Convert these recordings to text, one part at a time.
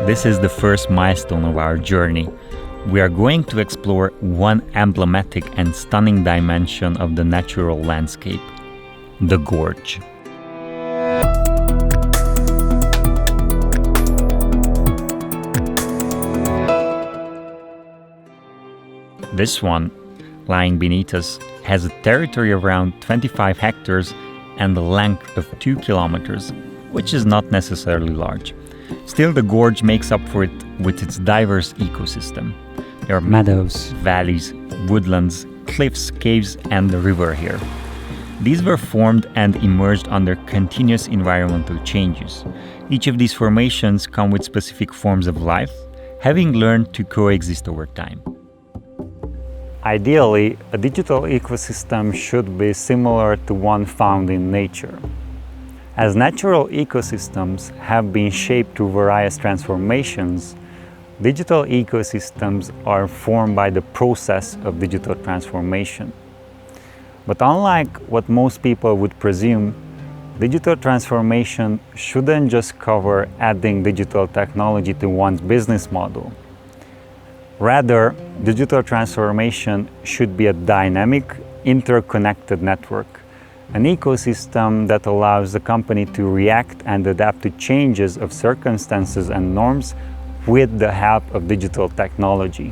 This is the first milestone of our journey. We are going to explore one emblematic and stunning dimension of the natural landscape, the Gorge. This one, lying beneath us, has a territory of around 25 hectares and a length of 2 kilometers, which is not necessarily large. Still, the gorge makes up for it with its diverse ecosystem. There are meadows, valleys, woodlands, cliffs, caves, and a river here. These were formed and emerged under continuous environmental changes. Each of these formations come with specific forms of life, having learned to coexist over time. Ideally, a digital ecosystem should be similar to one found in nature. As natural ecosystems have been shaped through various transformations, digital ecosystems are formed by the process of digital transformation. But unlike what most people would presume, digital transformation shouldn't just cover adding digital technology to one's business model. Rather, digital transformation should be a dynamic, interconnected network, an ecosystem that allows the company to react and adapt to changes of circumstances and norms with the help of digital technology.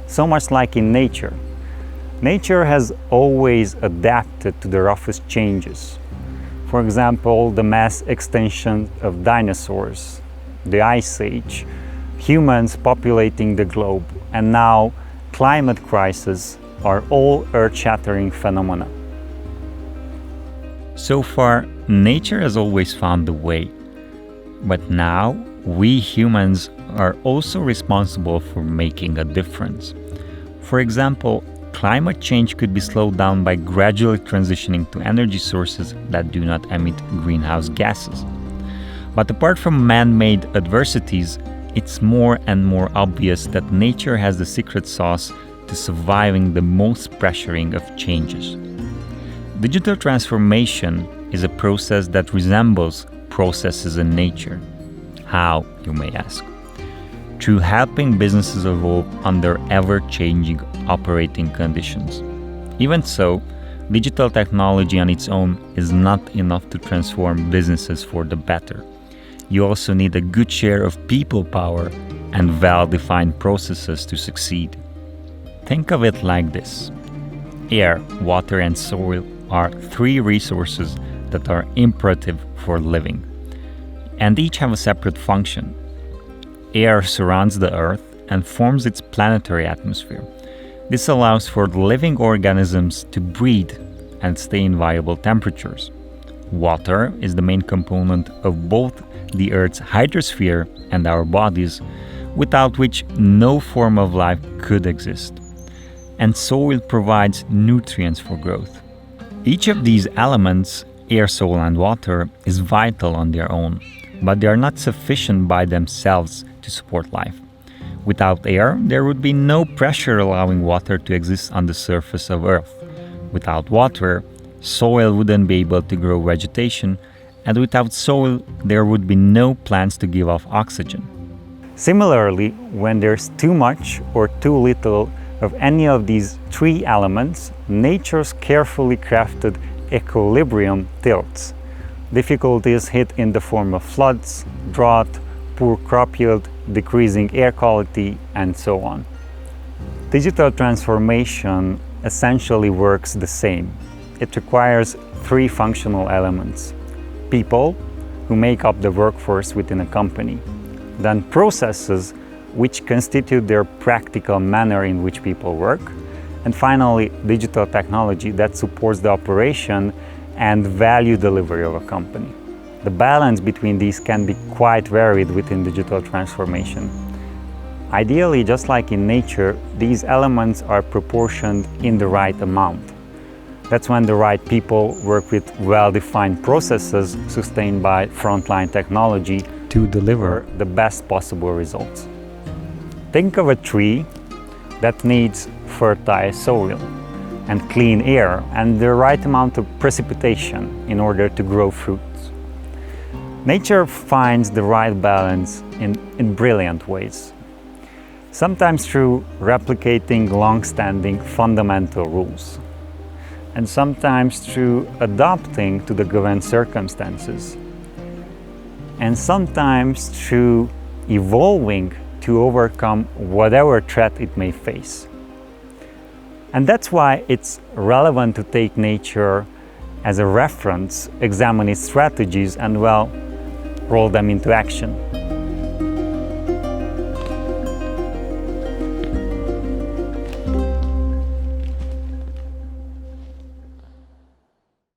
So much like in nature. Nature has always adapted to the roughest changes. For example, the mass extinction of dinosaurs, the Ice Age, humans populating the globe, and now climate crisis are all earth-shattering phenomena. So far, nature has always found the way. But now, we humans are also responsible for making a difference. For example, climate change could be slowed down by gradually transitioning to energy sources that do not emit greenhouse gases. But apart from man-made adversities, it's more and more obvious that nature has the secret sauce to surviving the most pressuring of changes. Digital transformation is a process that resembles processes in nature. How, you may ask? Through helping businesses evolve under ever-changing operating conditions. Even so, digital technology on its own is not enough to transform businesses for the better. You also need a good share of people power and well-defined processes to succeed. Think of it like this. Air, water, and soil are three resources that are imperative for living, and each have a separate function. Air surrounds the Earth and forms its planetary atmosphere. This allows for living organisms to breathe and stay in viable temperatures. Water is the main component of both the Earth's hydrosphere and our bodies, without which no form of life could exist. And soil provides nutrients for growth. Each of these elements, air, soil, and water, is vital on their own, but they are not sufficient by themselves to support life. Without air, there would be no pressure allowing water to exist on the surface of Earth. Without water, soil wouldn't be able to grow vegetation, and without soil, there would be no plants to give off oxygen. Similarly, when there's too much or too little of any of these three elements, nature's carefully crafted equilibrium tilts. Difficulties hit in the form of floods, drought, poor crop yield, decreasing air quality, and so on. Digital transformation essentially works the same. It requires three functional elements: people, who make up the workforce within a company, then processes, which constitute their practical manner in which people work, and finally, digital technology that supports the operation and value delivery of a company. The balance between these can be quite varied within digital transformation. Ideally, just like in nature, these elements are proportioned in the right amount. That's when the right people work with well-defined processes sustained by frontline technology to deliver the best possible results. Think of a tree that needs fertile soil and clean air and the right amount of precipitation in order to grow fruits. Nature finds the right balance in brilliant ways, sometimes through replicating long-standing fundamental rules, and sometimes through adapting to the given circumstances, and sometimes through evolving to overcome whatever threat it may face. And that's why it's relevant to take nature as a reference, examine its strategies, and well, roll them into action.